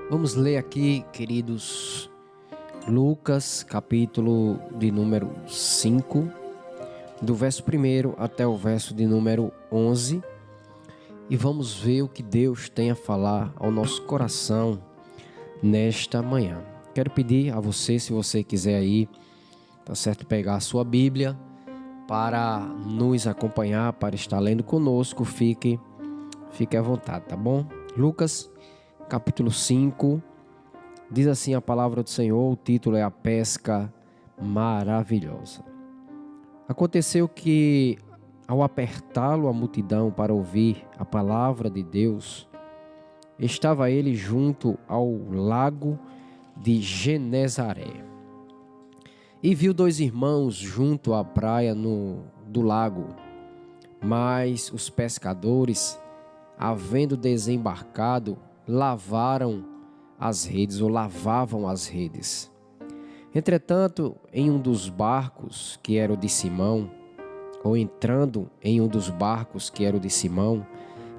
Vamos ler aqui, queridos, Lucas, capítulo de número 5, do verso 1 até o verso de número 11, e vamos ver o que Deus tem a falar ao nosso coração nesta manhã. Quero pedir a você, se você quiser aí, tá certo, pegar a sua Bíblia para nos acompanhar, para estar lendo conosco, fique à vontade, tá bom? Lucas, capítulo 5, diz assim a palavra do Senhor, o título é A Pesca Maravilhosa. Aconteceu que, ao apertá-lo a multidão para ouvir a palavra de Deus, estava ele junto ao lago de Genezaré. E viu dois irmãos junto à praia do lago, mas os pescadores, havendo desembarcado, lavavam as redes. Entretanto, em um dos barcos, que era o de Simão,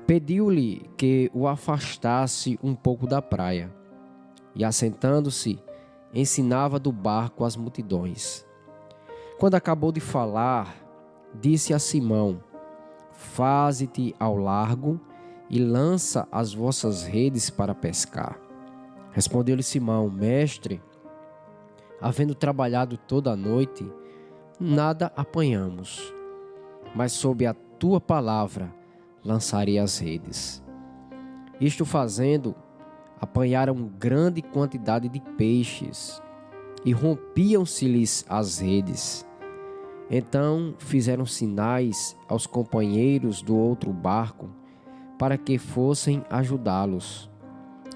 pediu-lhe que o afastasse um pouco da praia, e assentando-se, ensinava do barco as multidões. Quando acabou de falar, disse a Simão: Faze-te ao largo e lança as vossas redes para pescar. Respondeu-lhe Simão: Mestre, havendo trabalhado toda a noite, nada apanhamos, mas sob a tua palavra lançarei as redes. Isto fazendo, apanharam grande quantidade de peixes e rompiam-se-lhes as redes. Então fizeram sinais aos companheiros do outro barco para que fossem ajudá-los.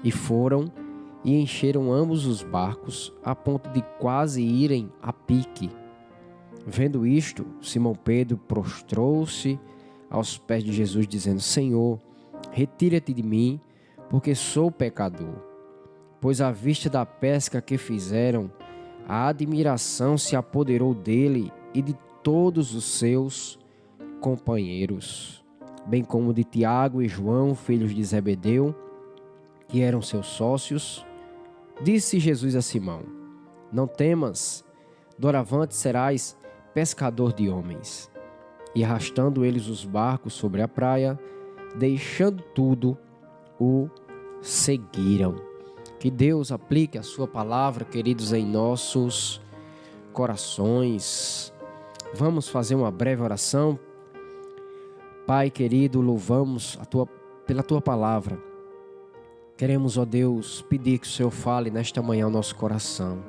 E foram e encheram ambos os barcos a ponto de quase irem a pique. Vendo isto, Simão Pedro prostrou-se aos pés de Jesus, dizendo: Senhor, retira-te de mim, porque sou pecador. Pois à vista da pesca que fizeram, a admiração se apoderou dele e de todos os seus companheiros, bem como de Tiago e João, filhos de Zebedeu, que eram seus sócios. Disse Jesus a Simão: Não temas, doravante serás pescador de homens. E arrastando eles os barcos sobre a praia, deixando tudo, o seguiram. Que Deus aplique a sua palavra, queridos, em nossos corações. Vamos fazer uma breve oração. Pai querido, louvamos pela tua palavra. Queremos, ó Deus, pedir que o Senhor fale nesta manhã ao nosso coração.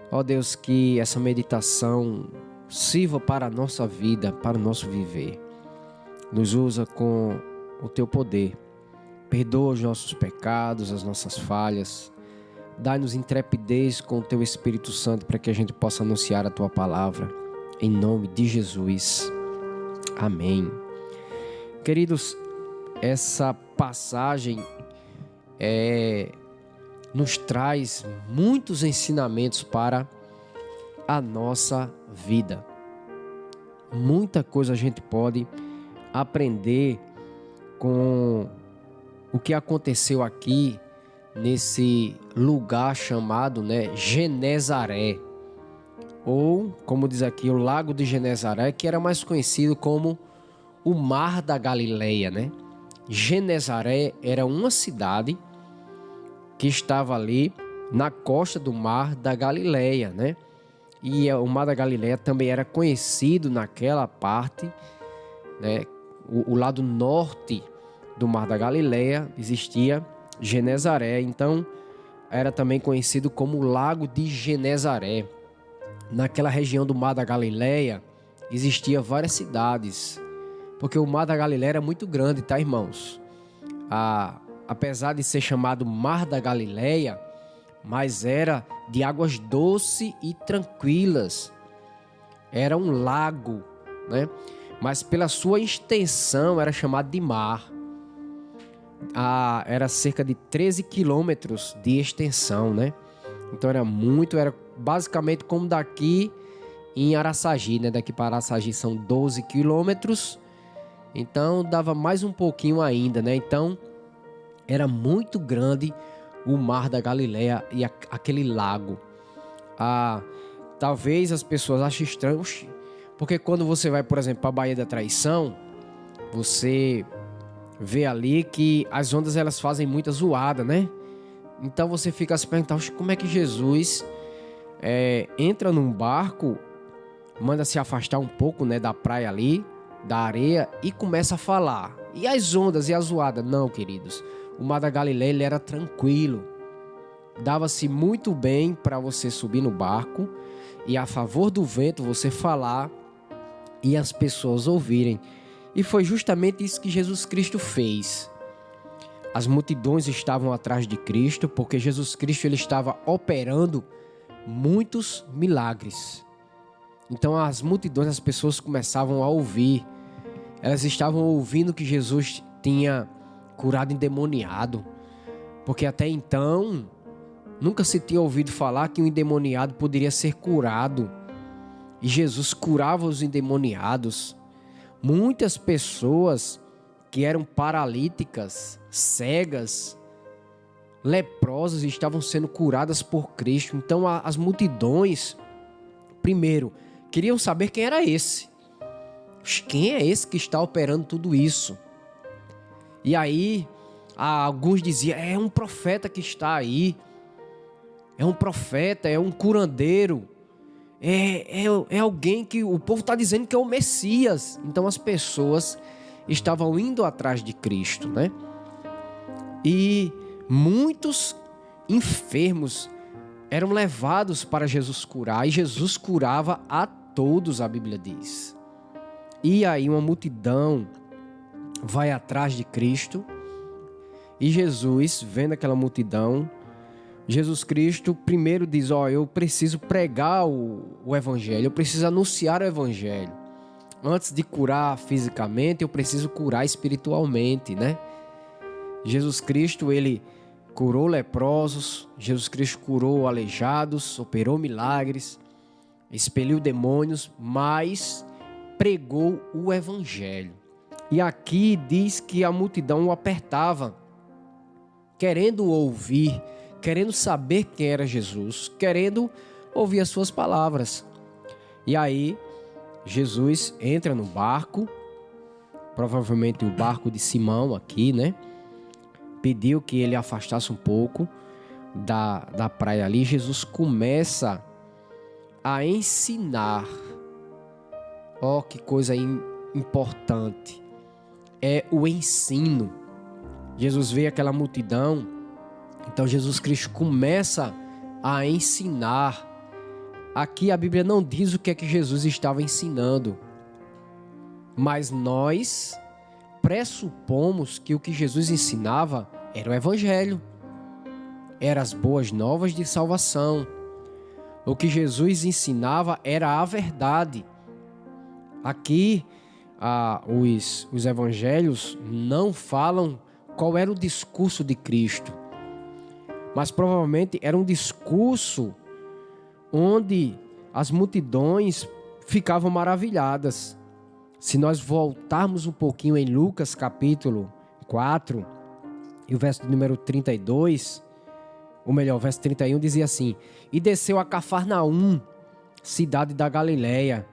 Ó Deus, que essa meditação sirva para a nossa vida, para o nosso viver. Nos usa com o teu poder. Perdoa os nossos pecados, as nossas falhas. Dá-nos intrepidez com o teu Espírito Santo para que a gente possa anunciar a tua palavra. Em nome de Jesus. Amém. Queridos, essa passagem nos traz muitos ensinamentos para a nossa vida. Muita coisa a gente pode aprender com o que aconteceu aqui nesse lugar chamado, Genezaré, ou, como diz aqui, o Lago de Genezaré, que era mais conhecido como o Mar da Galileia, Genezaré era uma cidade que estava ali na costa do Mar da Galileia, E o Mar da Galileia também era conhecido naquela parte, o lado norte do Mar da Galileia existia Genezaré, então era também conhecido como o Lago de Genezaré. Naquela região do Mar da Galileia existiam várias cidades, porque o Mar da Galileia era muito grande, tá, irmãos? Apesar de ser chamado Mar da Galileia, mas era de águas doces e tranquilas. Era um lago, Mas pela sua extensão era chamado de mar. Era cerca de 13 quilômetros de extensão, Então era basicamente como daqui em Araçagi, Daqui para Araçagi são 12 quilômetros. Então dava mais um pouquinho ainda, Então era muito grande o mar da Galileia e aquele lago. Talvez as pessoas achem estranho, porque quando você vai, por exemplo, para a Baía da Traição, você vê ali que as ondas elas fazem muita zoada, né? Então você fica se perguntando como é que Jesus entra num barco, manda se afastar um pouco, né, da praia ali, da areia, e começa a falar. E as ondas e a zoada? Não, queridos. O mar da Galileia ele era tranquilo. Dava-se muito bem para você subir no barco e a favor do vento você falar e as pessoas ouvirem. E foi justamente isso que Jesus Cristo fez. As multidões estavam atrás de Cristo porque Jesus Cristo ele estava operando muitos milagres. Então as multidões, as pessoas começavam a ouvir. Elas estavam ouvindo que Jesus tinha curado endemoniado. Porque até então nunca se tinha ouvido falar que um endemoniado poderia ser curado. E Jesus curava os endemoniados. Muitas pessoas que eram paralíticas, cegas, leprosas estavam sendo curadas por Cristo. Então as multidões, primeiro, queriam saber quem era esse. Quem é esse que está operando tudo isso? E aí, alguns diziam, é um profeta que está aí. É um profeta, é um curandeiro. É alguém que o povo está dizendo que é o Messias. Então as pessoas estavam indo atrás de Cristo, né? E muitos enfermos eram levados para Jesus curar. E Jesus curava a todos, a Bíblia diz. E aí uma multidão vai atrás de Cristo. E Jesus, vendo aquela multidão, Jesus Cristo primeiro diz, eu preciso pregar o Evangelho, eu preciso anunciar o Evangelho. Antes de curar fisicamente, eu preciso curar espiritualmente, né? Jesus Cristo, ele curou leprosos, Jesus Cristo curou aleijados, operou milagres, expeliu demônios, mas pregou o Evangelho. E aqui diz que a multidão o apertava, querendo ouvir, querendo saber quem era Jesus, querendo ouvir as suas palavras. E aí, Jesus entra no barco, provavelmente o barco de Simão aqui, né? Pediu que ele afastasse um pouco da praia ali. Jesus começa a ensinar. Que coisa importante. É o ensino. Jesus vê aquela multidão. Então Jesus Cristo começa a ensinar. Aqui a Bíblia não diz o que é que Jesus estava ensinando, mas nós pressupomos que o que Jesus ensinava era o Evangelho, eram as boas novas de salvação. O que Jesus ensinava era a verdade. Aqui os evangelhos não falam qual era o discurso de Cristo, mas provavelmente era um discurso onde as multidões ficavam maravilhadas. Se nós voltarmos um pouquinho em Lucas capítulo 4, e o verso número 32, ou melhor, o verso 31 dizia assim: E desceu a Cafarnaum, cidade da Galileia,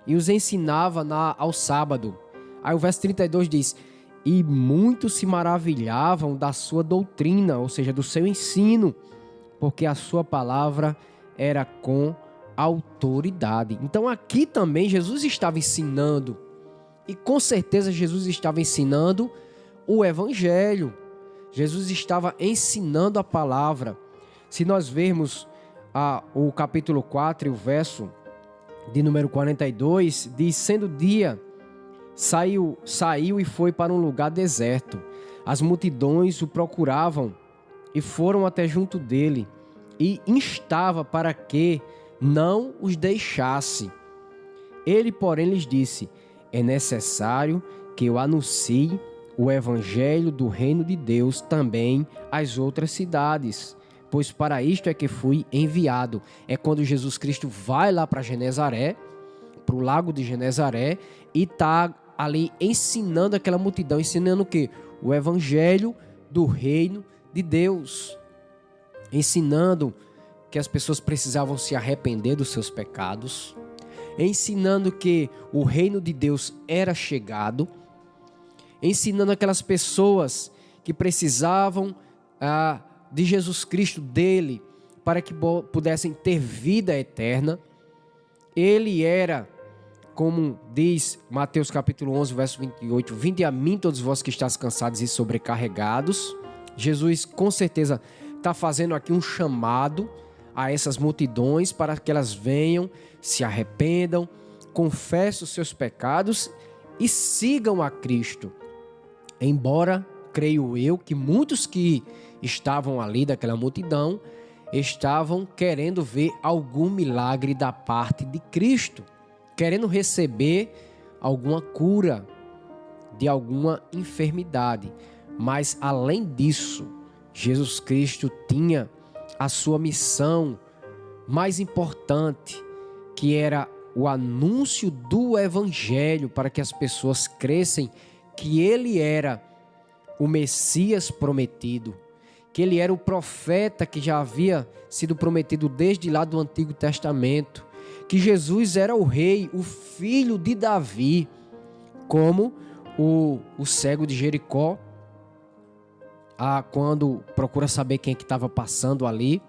e os ensinava ao sábado. Aí o verso 32 diz: E muitos se maravilhavam da sua doutrina, ou seja, do seu ensino, porque a sua palavra era com autoridade. Então aqui também Jesus estava ensinando, e com certeza Jesus estava ensinando o Evangelho. Jesus estava ensinando a palavra. Se nós vermos o capítulo 4 e o verso de número 42, diz: Sendo dia, saiu e foi para um lugar deserto. As multidões o procuravam e foram até junto dele, e instava para que não os deixasse. Ele, porém, lhes disse: É necessário que eu anuncie o evangelho do reino de Deus também às outras cidades, pois para isto é que fui enviado. É quando Jesus Cristo vai lá para Genezaré, para o lago de Genezaré, e está ali ensinando aquela multidão, ensinando o quê? O evangelho do reino de Deus. ensinando que as pessoas precisavam se arrepender dos seus pecados, ensinando que o reino de Deus era chegado, ensinando aquelas pessoas que precisavam de Jesus Cristo, dele, para que pudessem ter vida eterna. Ele era, como diz Mateus capítulo 11, verso 28, vinde a mim todos vós que estáis cansados e sobrecarregados. Jesus com certeza está fazendo aqui um chamado a essas multidões para que elas venham, se arrependam, confessem os seus pecados e sigam a Cristo. Embora, creio eu, que muitos que estavam ali daquela multidão estavam querendo ver algum milagre da parte de Cristo, querendo receber alguma cura de alguma enfermidade. Mas, além disso, Jesus Cristo tinha a sua missão mais importante, que era o anúncio do Evangelho, para que as pessoas crescem que ele era o Messias prometido, que ele era o profeta que já havia sido prometido desde lá do Antigo Testamento, que Jesus era o rei, o filho de Davi, como o cego de Jericó, quando procura saber quem é que estava passando ali,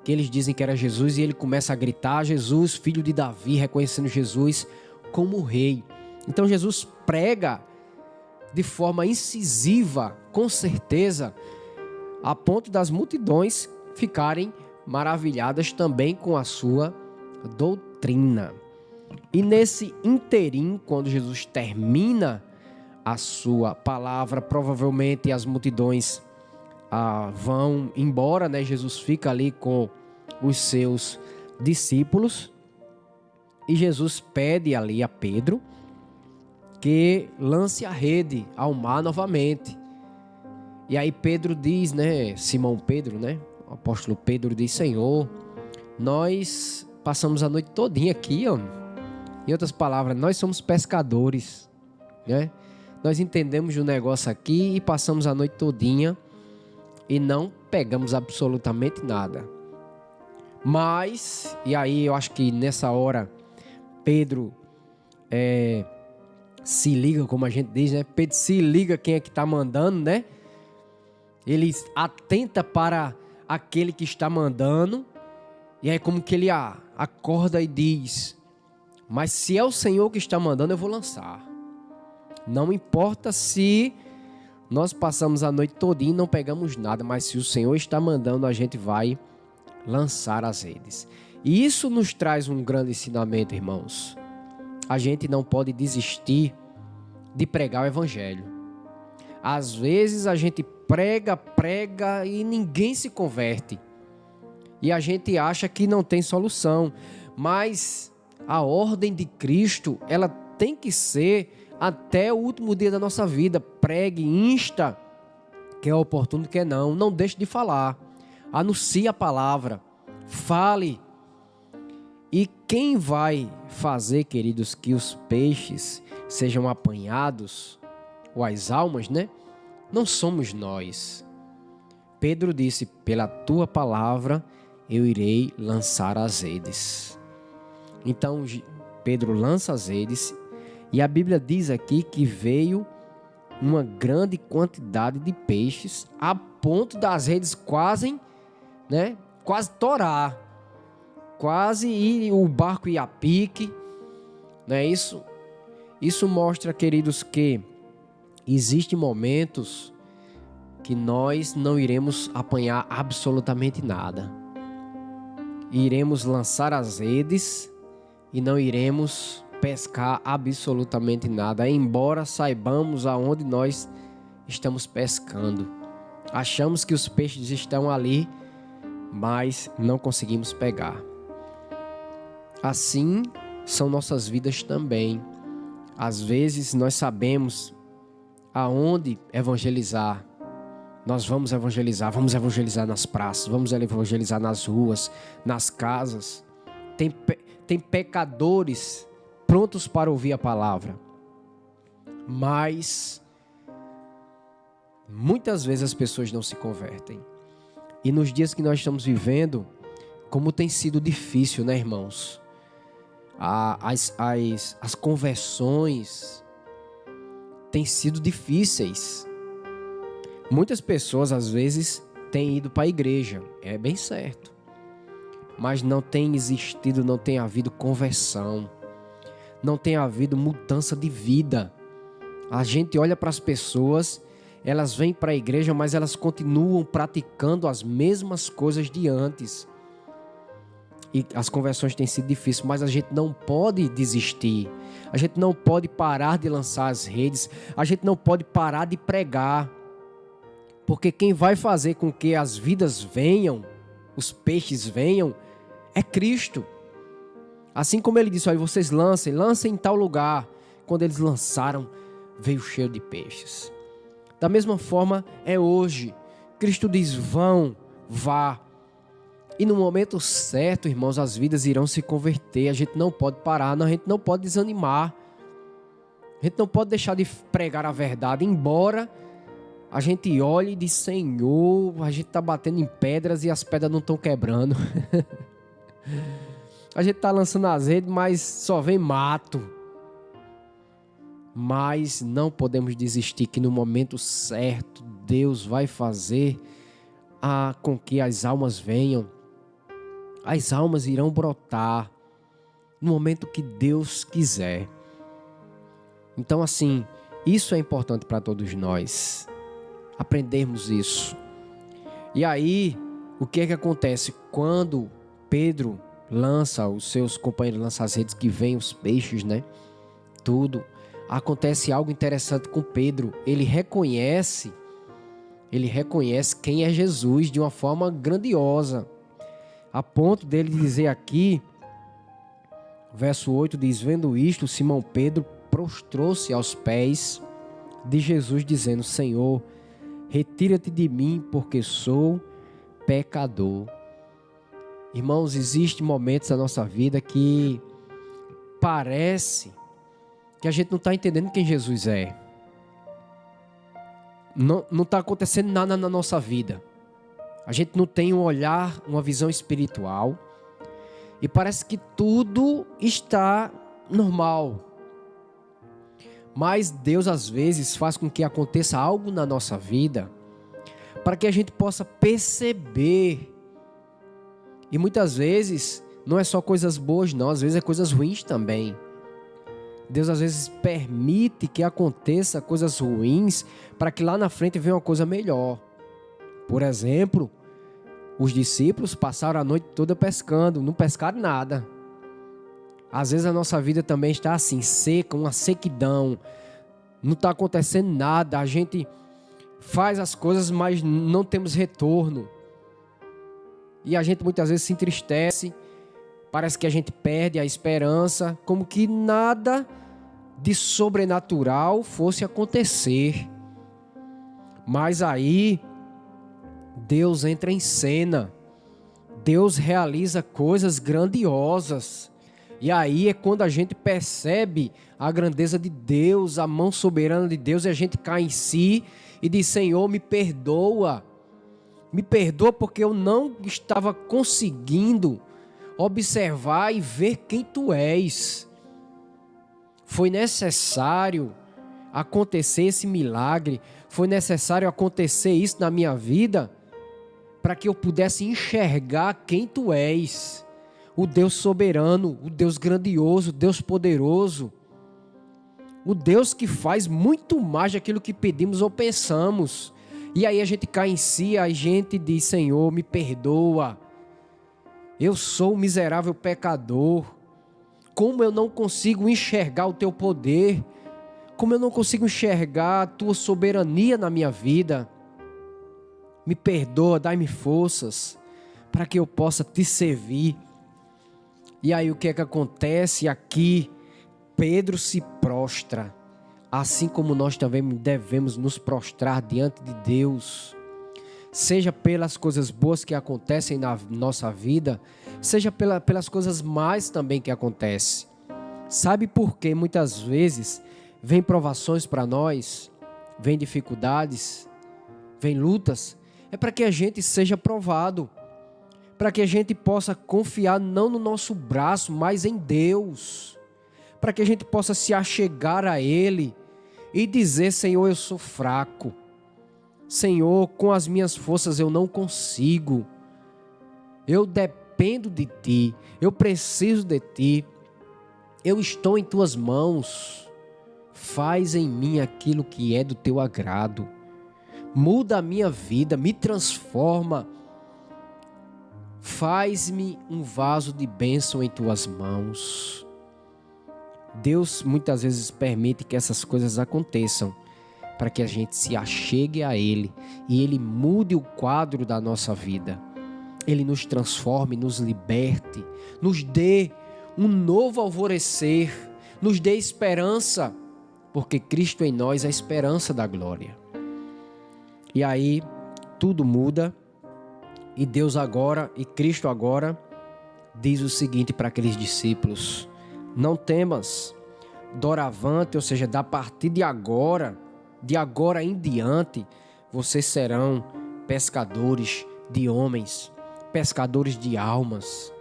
que eles dizem que era Jesus, e ele começa a gritar, Jesus, filho de Davi, reconhecendo Jesus como rei. Então Jesus prega de forma incisiva, com certeza, a ponto das multidões ficarem maravilhadas também com a sua doutrina. E nesse interim, quando Jesus termina a sua palavra, provavelmente as multidões vão embora, né? Jesus fica ali com os seus discípulos e Jesus pede ali a Pedro que lance a rede ao mar novamente. E aí Pedro diz, né? Simão Pedro, né? O apóstolo Pedro diz, Senhor, nós passamos a noite todinha aqui, ó. Em outras palavras, nós somos pescadores, né? Nós entendemos do negócio aqui e passamos a noite todinha e não pegamos absolutamente nada. Mas, e aí eu acho que nessa hora Pedro se liga, como a gente diz, né? Pedro se liga quem é que está mandando, né? Ele atenta para aquele que está mandando. E aí como que ele acorda e diz, mas se é o Senhor que está mandando, eu vou lançar. Não importa se nós passamos a noite todinha e não pegamos nada, mas se o Senhor está mandando, a gente vai lançar as redes. E isso nos traz um grande ensinamento, irmãos. A gente não pode desistir de pregar o Evangelho. Às vezes a gente prega e ninguém se converte. E a gente acha que não tem solução. Mas a ordem de Cristo, ela tem que ser até o último dia da nossa vida. Pregue, insta, que é oportuno, que é não. Não deixe de falar. Anuncie a palavra. Fale. E quem vai fazer, queridos, que os peixes sejam apanhados, ou as almas, né? Não somos nós. Pedro disse, pela tua palavra eu irei lançar as redes. Então Pedro lança as redes e a Bíblia diz aqui que veio uma grande quantidade de peixes a ponto das redes quase torar, quase ir o barco ir a pique, não é isso? Isso mostra, queridos, que existem momentos que nós não iremos apanhar absolutamente nada. Iremos lançar as redes e não iremos pescar absolutamente nada, embora saibamos aonde nós estamos pescando. Achamos que os peixes estão ali, mas não conseguimos pegar. Assim são nossas vidas também. Às vezes nós sabemos aonde evangelizar. Nós vamos evangelizar nas praças, vamos evangelizar nas ruas, nas casas. Tem pecadores prontos para ouvir a palavra. Mas muitas vezes as pessoas não se convertem. E nos dias que nós estamos vivendo, como tem sido difícil, né, irmãos? As conversões têm sido difíceis. Muitas pessoas, às vezes, têm ido para a igreja, é bem certo. Mas não tem existido, não tem havido conversão. Não tem havido mudança de vida. A gente olha para as pessoas, elas vêm para a igreja, mas elas continuam praticando as mesmas coisas de antes. E as conversões têm sido difíceis, mas a gente não pode desistir. A gente não pode parar de lançar as redes. A gente não pode parar de pregar. Porque quem vai fazer com que as vidas venham, os peixes venham, é Cristo. Assim como ele disse, olha, vocês lancem em tal lugar. Quando eles lançaram, veio cheio de peixes. Da mesma forma é hoje. Cristo diz, vão, vá. E no momento certo, irmãos, as vidas irão se converter. A gente não pode parar, a gente não pode desanimar. A gente não pode deixar de pregar a verdade, embora a gente olhe e diz, Senhor, a gente está batendo em pedras e as pedras não estão quebrando. A gente está lançando as redes, mas só vem mato. Mas não podemos desistir que no momento certo Deus vai fazer com que as almas venham. As almas irão brotar no momento que Deus quiser. Então, assim, isso é importante para todos nós. Aprendermos isso. E aí, o que é que acontece? Quando Pedro lança, os seus companheiros lançam as redes, que vêm os peixes, né? Tudo. Acontece algo interessante com Pedro. Ele reconhece quem é Jesus de uma forma grandiosa. A ponto dele dizer aqui, verso 8 diz, vendo isto, Simão Pedro prostrou-se aos pés de Jesus, dizendo, Senhor, retira-te de mim, porque sou pecador. Irmãos, existem momentos da nossa vida que parece que a gente não está entendendo quem Jesus é. Não está acontecendo nada na nossa vida. A gente não tem um olhar, uma visão espiritual. E parece que tudo está normal. Mas Deus às vezes faz com que aconteça algo na nossa vida para que a gente possa perceber. E muitas vezes não é só coisas boas não, às vezes é coisas ruins também. Deus às vezes permite que aconteça coisas ruins para que lá na frente venha uma coisa melhor. Por exemplo, os discípulos passaram a noite toda pescando, não pescaram nada. Às vezes a nossa vida também está assim, seca, uma sequidão. Não está acontecendo nada, a gente faz as coisas, mas não temos retorno. E a gente muitas vezes se entristece, parece que a gente perde a esperança, como que nada de sobrenatural fosse acontecer. Mas aí Deus entra em cena, Deus realiza coisas grandiosas. E aí é quando a gente percebe a grandeza de Deus, a mão soberana de Deus, e a gente cai em si e diz, Senhor, me perdoa. Me perdoa porque eu não estava conseguindo observar e ver quem Tu és. Foi necessário acontecer esse milagre, foi necessário acontecer isso na minha vida para que eu pudesse enxergar quem Tu és. O Deus soberano, o Deus grandioso, o Deus poderoso. O Deus que faz muito mais daquilo que pedimos ou pensamos. E aí a gente cai em si, a gente diz, Senhor, me perdoa. Eu sou um miserável pecador. Como eu não consigo enxergar o Teu poder. Como eu não consigo enxergar a Tua soberania na minha vida. Me perdoa, dai-me forças para que eu possa Te servir. E aí o que é que acontece aqui? Pedro se prostra, assim como nós também devemos nos prostrar diante de Deus, seja pelas coisas boas que acontecem na nossa vida, seja pelas coisas más também que acontecem. Sabe por que muitas vezes vem provações para nós, vem dificuldades, vem lutas? é para que a gente seja provado, para que a gente possa confiar não no nosso braço, mas em Deus, para que a gente possa se achegar a Ele e dizer: Senhor, eu sou fraco, Senhor, com as minhas forças eu não consigo, eu dependo de Ti, eu preciso de Ti, eu estou em Tuas mãos, faz em mim aquilo que é do Teu agrado, muda a minha vida, me transforma, faz-me um vaso de bênção em Tuas mãos. Deus muitas vezes permite que essas coisas aconteçam para que a gente se achegue a Ele e Ele mude o quadro da nossa vida. Ele nos transforme, nos liberte, nos dê um novo alvorecer, nos dê esperança, porque Cristo em nós é a esperança da glória. E aí tudo muda e Deus agora, e Cristo agora, diz o seguinte para aqueles discípulos: não temas, doravante, ou seja, da partir de agora em diante, vocês serão pescadores de homens, pescadores de almas.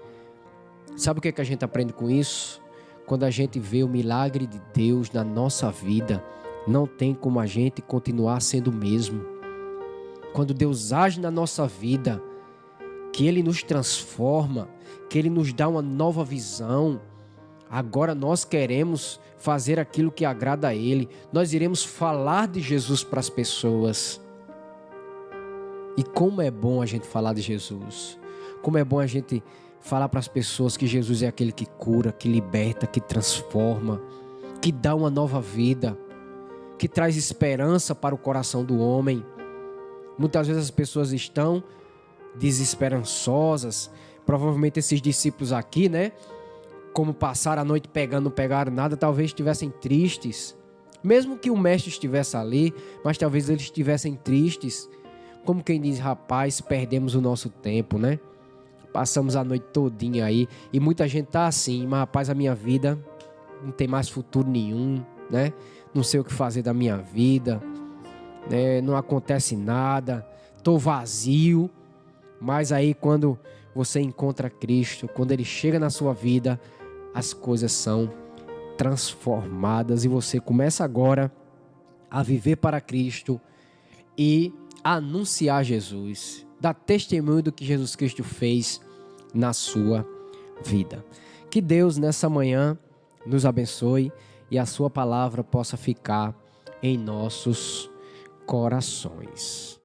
Sabe o que a gente aprende com isso? Quando a gente vê o milagre de Deus na nossa vida, não tem como a gente continuar sendo o mesmo. Quando Deus age na nossa vida, que Ele nos transforma, que Ele nos dá uma nova visão, agora nós queremos fazer aquilo que agrada a Ele. Nós iremos falar de Jesus para as pessoas. E como é bom a gente falar de Jesus. Como é bom a gente falar para as pessoas que Jesus é aquele que cura, que liberta, que transforma, que dá uma nova vida, que traz esperança para o coração do homem. Muitas vezes as pessoas estão desesperançosas. Provavelmente esses discípulos aqui, né? Como passaram a noite pegando, não pegaram nada, talvez estivessem tristes. Mesmo que o mestre estivesse ali, mas talvez eles estivessem tristes. Como quem diz: rapaz, perdemos o nosso tempo, né? Passamos a noite todinha aí. E muita gente tá assim: mas rapaz, a minha vida não tem mais futuro nenhum, né? Não sei o que fazer da minha vida, né? Não acontece nada, tô vazio. Mas aí quando você encontra Cristo, quando Ele chega na sua vida, as coisas são transformadas e você começa agora a viver para Cristo e a anunciar Jesus, dar testemunho do que Jesus Cristo fez na sua vida. Que Deus nessa manhã nos abençoe e a sua palavra possa ficar em nossos corações.